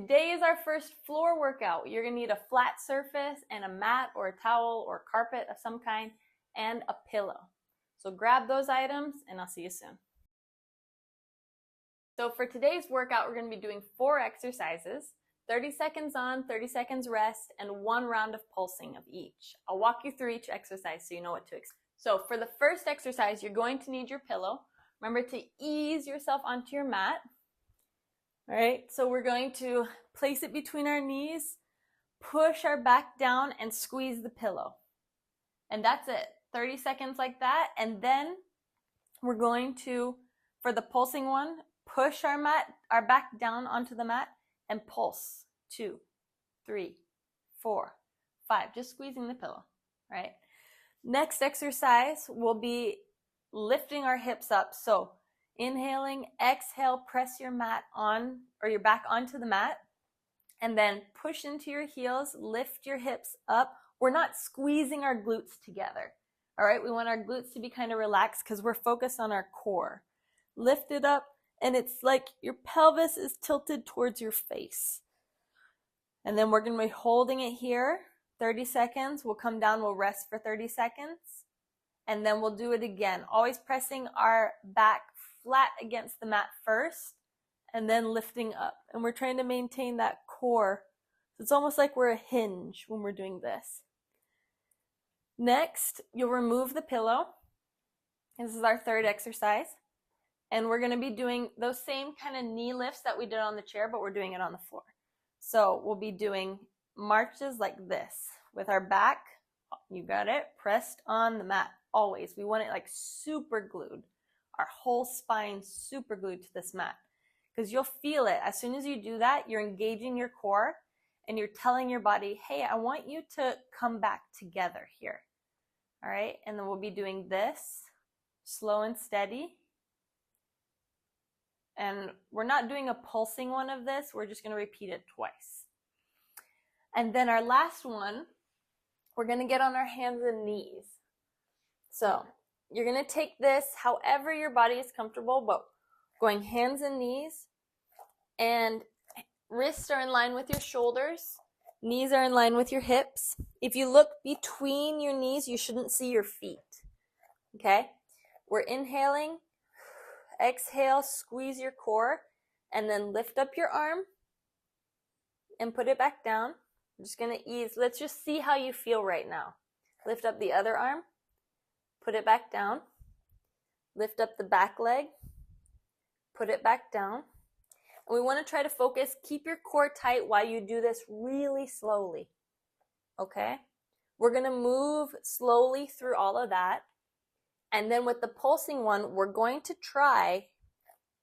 Today is our first floor workout. You're gonna need a flat surface and a mat or a towel or carpet of some kind and a pillow. So grab those items and I'll see you soon. So for today's workout, we're gonna be doing 4 exercises, 30 seconds on, 30 seconds rest, and 1 round of pulsing of each. I'll walk you through each exercise so you know what to expect. So for the first exercise, you're going to need your pillow. Remember to ease yourself onto your mat. All right, so we're going to place it between our knees, push our back down, and squeeze the pillow. And that's it, 30 seconds like that. And then we're going to, for the pulsing one, push our back down onto the mat and pulse. 2, 3, 4, 5, just squeezing the pillow, right? Next exercise will be lifting our hips up. So inhaling, exhale, press your mat on or your back onto the mat, and then push into your heels, lift your hips up. We're not squeezing our glutes together. All right, we want our glutes to be kind of relaxed because we're focused on our core. Lift it up, and it's like your pelvis is tilted towards your face. And then we're going to be holding it here 30 seconds. We'll come down, we'll rest for 30 seconds, and then we'll do it again. Always pressing our back flat against the mat first, and then lifting up. And we're trying to maintain that core. So it's almost like we're a hinge when we're doing this. Next, you'll remove the pillow. This is our third exercise. And we're going to be doing those same kind of knee lifts that we did on the chair, but we're doing it on the floor. So we'll be doing marches like this with our back, you got it, pressed on the mat always. We want it like super glued. Our whole spine super glued to this mat, because you'll feel it. As soon as you do that, you're engaging your core and you're telling your body, hey, I want you to come back together here. All right, and then we'll be doing this slow and steady. And we're not doing a pulsing one of this, we're just going to repeat it twice. And then our last one, we're going to get on our hands and knees. So you're going to take this however your body is comfortable, but going hands and knees, and wrists are in line with your shoulders, knees are in line with your hips. If you look between your knees, you shouldn't see your feet. Okay? We're inhaling, exhale, squeeze your core, and then lift up your arm and put it back down. I'm just going to ease. Let's just see how you feel right now. Lift up the other arm. Put it back down. Lift up the back leg. Put it back down. And we want to try to focus. Keep your core tight while you do this really slowly. Okay? We're going to move slowly through all of that. And then with the pulsing one, we're going to try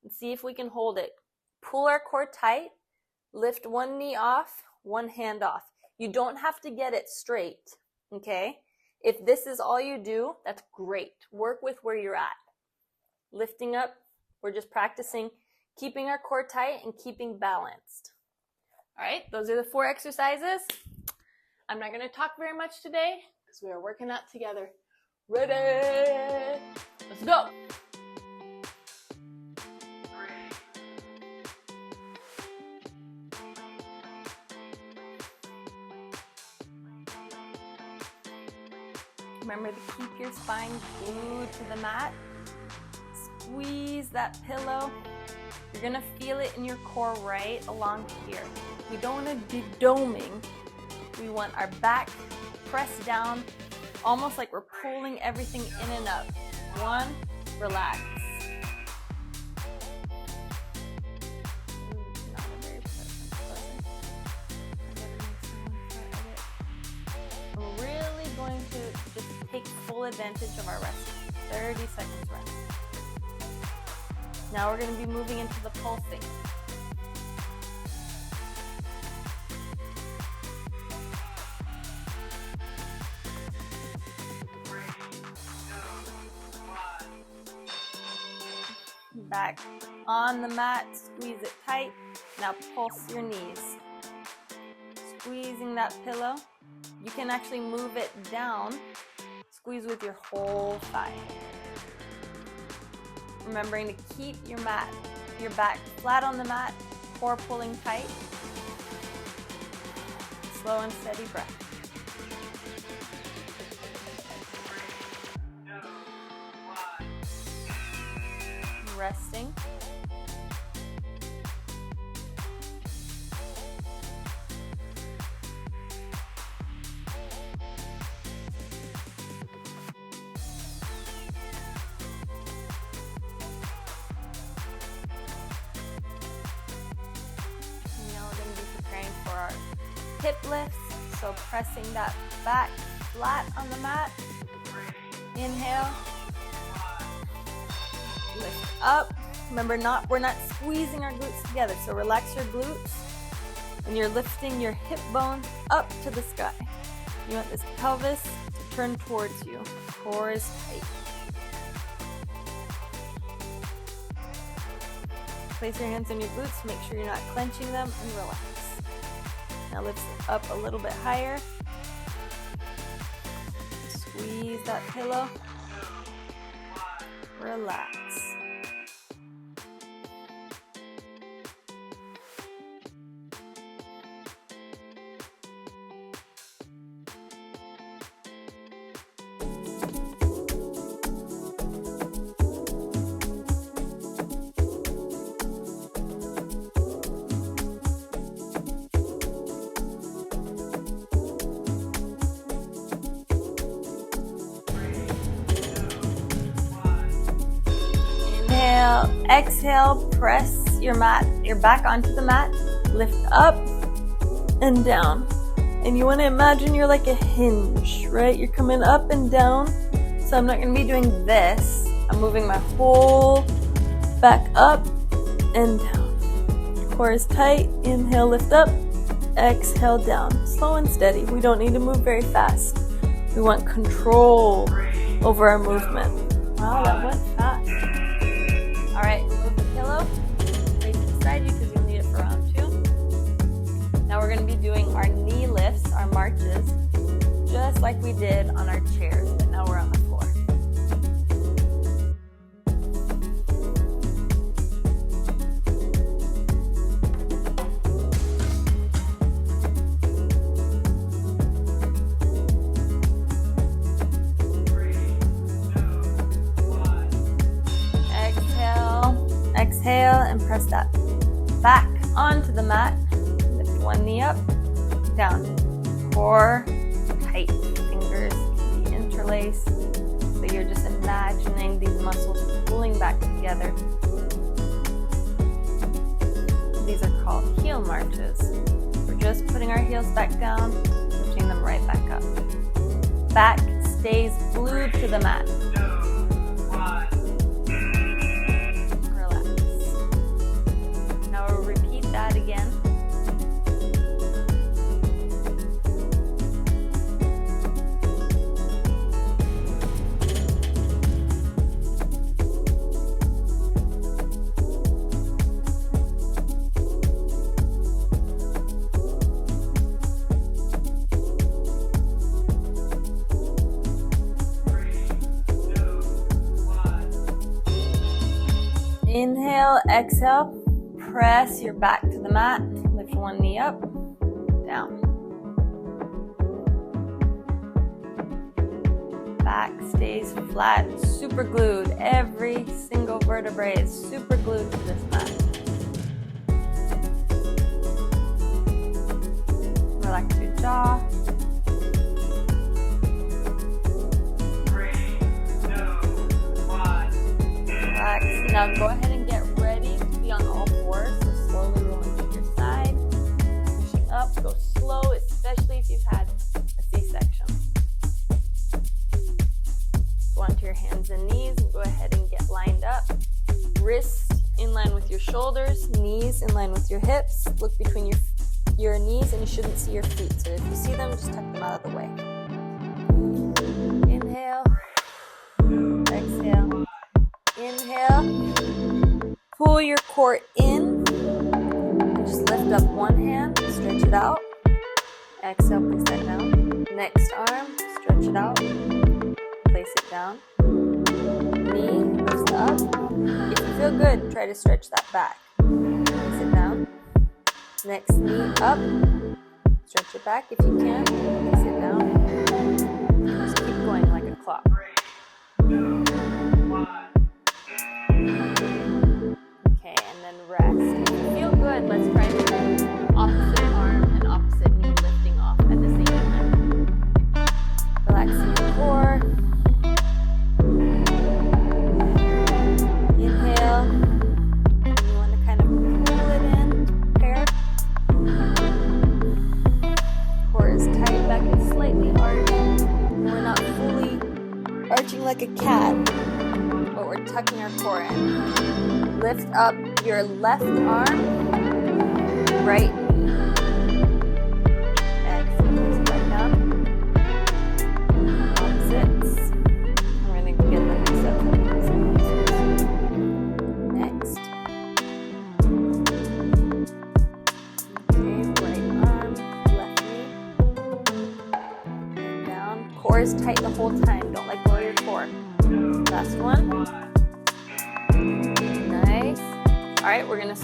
and see if we can hold it. Pull our core tight. Lift one knee off, one hand off. You don't have to get it straight. Okay? If this is all you do, that's great. Work with where you're at. Lifting up, we're just practicing keeping our core tight and keeping balanced. All right, those are the 4 exercises. I'm not going to talk very much today because we are working out together. Ready? Let's go. Remember to keep your spine glued to the mat. Squeeze that pillow. You're going to feel it in your core right along here. We don't want to be doming. We want our back pressed down, almost like we're pulling everything in and up. 1, relax. We're really going to just take full advantage of our rest. 30 seconds rest. Now we're going to be moving into the pulsing. Back on the mat, squeeze it tight. Now pulse your knees. Squeezing that pillow. You can actually move it down. Squeeze with your whole thigh. Remembering to keep your back flat on the mat, core pulling tight. slow and steady breath. Resting. For our hip lifts, so pressing that back flat on the mat. Inhale, lift up. Remember, we're not squeezing our glutes together, so relax your glutes and you're lifting your hip bone up to the sky. You want this pelvis to turn towards you. Core is tight. Place your hands on your glutes, make sure you're not clenching them, and relax. Now lift it up a little bit higher. Squeeze that pillow. Relax. Exhale, press your back onto the mat, lift up and down. And you want to imagine you're like a hinge, right? You're coming up and down. So I'm not going to be doing this. I'm moving my whole back up and down. Core is tight. Inhale, lift up. Exhale, down. Slow and steady. We don't need to move very fast. We want control over our movement. Wow, that went fast. All right, move the pillow, face it beside you because you'll need it for round 2. Now we're going to be doing our knee lifts, our marches, just like we did on our chairs, but now we're on the floor. Exhale and press that back onto the mat. Lift one knee up, down. Core tight. Fingers can be interlaced. So you're just imagining these muscles pulling back together. These are called heel marches. We're just putting our heels back down, lifting them right back up. Back stays glued to the mat. That again. Inhale, exhale. Press your back to the mat. Lift one knee up, down. Back stays flat, super glued. Every single vertebrae is super glued to this mat. Relax your jaw. 3, 2, 1. Relax. Now go ahead and get ready to be on all fours. So slowly rolling to your side. Pushing up. Go slow, especially if you've had a C-section. Go onto your hands and knees and go ahead and get lined up. Wrists in line with your shoulders. Knees in line with your hips. Look between your knees and you shouldn't see your feet. So if you see them, just tuck them out of the way. Inhale. Exhale. Inhale. Pull your core in. And just lift up one hand. Stretch it out. Exhale, place that down. Next arm. Stretch it out. Place it down. Knee lifts up. If you feel good, try to stretch that back. Place it down. Next knee up. Stretch Arch it back if you can. Sit down. Just keep going like a clock. 3, 2, 1. Okay, and then rest. If you feel good, let's try to do opposite arm and opposite knee lifting off at the same time. Relaxing the core. Inhale. You want to kind of pull it in, prepare. Core is tight, back is slightly arched. We're not fully arching like a cat, but we're tucking our core in. Lift up your left arm, right knee. Exhale, place it back down. Opposites. We're going to get the mix up. Next. Okay, right arm, left knee. And down. Core is tight the whole time. Don't let go of your core. Last one. Nice. All right, we're gonna